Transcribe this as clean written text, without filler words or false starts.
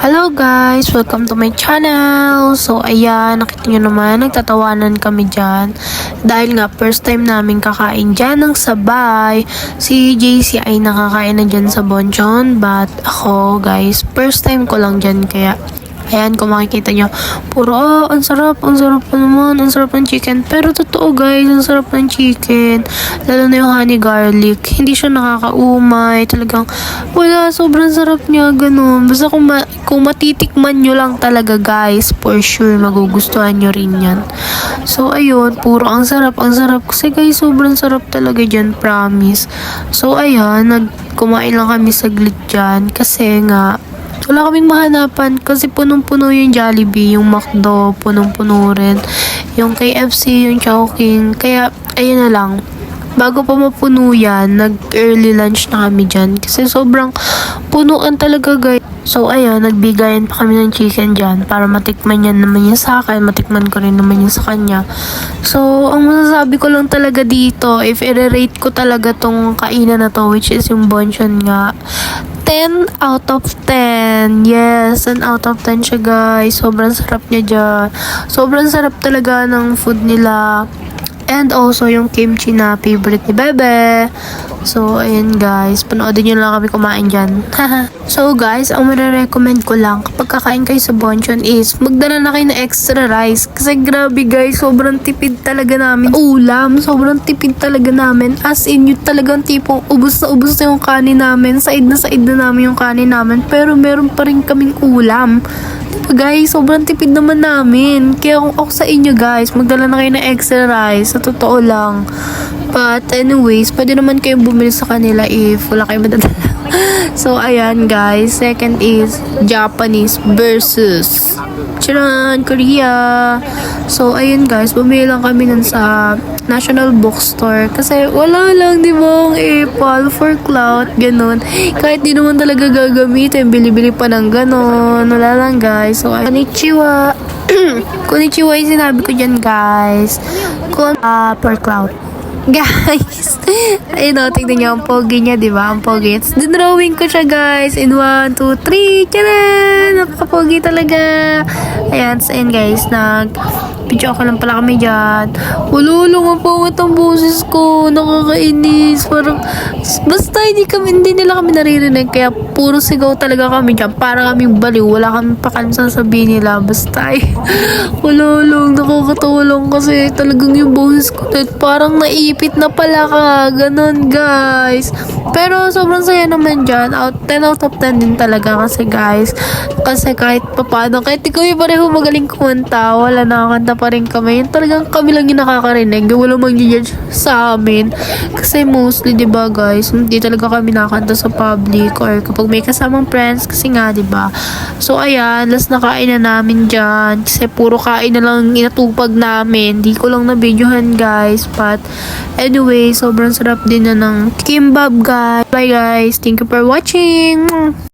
Hello guys! Welcome to my channel! So ayan, nakita nyo naman, nagtatawanan kami dyan. Dahil nga, first time namin kakain dyan ng sabay. Si JC ay nakakain na dyan sa Bonchon. But ako guys, first time ko lang dyan. Kaya ayan, kung makikita nyo, puro, ang sarap pa naman, ang sarap ng chicken. Pero totoo guys, ang sarap ng chicken. Lalo na yung honey garlic. Hindi siya nakakaumay. Talagang, wala, sobrang sarap niya, ganun. Basta kung matitikman nyo lang talaga guys, for sure, magugustuhan nyo rin yan. So, ayun, puro ang sarap. Kasi guys, sobrang sarap talaga dyan, promise. So, ayan, kumain lang kami saglit dyan. Kasi nga, wala kaming mahanapan kasi punong-puno yung Jollibee, yung McDo, punong-puno rin. Yung KFC, yung Chowking. Kaya, ayun na lang. Bago pa mapuno yan, nag-early lunch na kami dyan. Kasi sobrang punuan talaga guys. So, ayun, nagbigayan pa kami ng chicken dyan para matikman yan naman yung sa akin, matikman ko rin naman yung sa kanya. So, ang masasabi ko lang talaga dito, if i-rate ko talaga tong kainan na to, which is yung Bonchon nga, 10 out of 10. Yes, 10 out of 10 siya guys. Sobrang sarap niya dyan. Sobrang sarap talaga ng food nila. And also yung kimchi na favorite ni Bebe. So, ayan guys. Panoodin nyo lang kami kumain dyan. So guys, ang marirecommend ko lang kapag kakain kayo sa Bonchon is magdala na kayo ng extra rice. Kasi grabe guys, sobrang tipid talaga namin. Ulam, sobrang tipid talaga namin. As in, yung talagang tipong ubus na yung kanin namin. Side na namin yung kanin namin. Pero meron pa rin kaming ulam. Diba guys, sobrang tipid naman namin. Kaya kung ako sa inyo guys, magdala na kayo ng extra rice. Sa totoo lang. But anyways, pwede naman kayong bumili sa kanila if wala kayong madadala. So ayan guys, second is Japanese versus Korea. So ayun guys, bumili lang kami nun sa National Bookstore kasi wala lang, di ba, ang Apple for clout, ganun. Kahit di naman talaga gagamitin, bili-bili pa ng ganun. Wala lang guys. So konnichiwa. Konnichiwa yung sinabi ko dyan guys. For clout. Guys, ayun o, tignan nyo ang pogi niya, diba? Ang pogi. Dinrawing ko siya, guys. In 1, 2, 3. Tiyanan! Napakapogi talaga. Ayan, so ayun, guys. Video ako lang pala kami dyan. Ululong ang pangat ang boses ko. Nakakainis. Parang, basta hindi nila kami naririnig. Kaya puro sigaw talaga kami dyan. Para kaming baliw. Wala kami pakalim sasabihin nila. Basta ululong. Nakakatulong kasi talagang yung boses ko. Parang naipit na pala ka. Ganon, guys. Pero sobrang saya naman dyan. 10 out of 10 din talaga kasi guys. Kasi kahit papano, kahit ikaw yung pareho magaling kumanta, wala, nakakanta pa rin kami. Yung talagang kami lang yung nakakarinig. Wala mag-judge sa amin. Kasi mostly, diba guys, hindi talaga kami nakakanta sa public or kapag may kasamang friends. Kasi nga, diba. So, ayan, last na kain na namin dyan. Kasi puro kain na lang inatupag namin. Hindi ko lang na-videohan guys. But, anyway, sobrang sarap din na ng kimbab guys. Bye guys. Thank you for watching.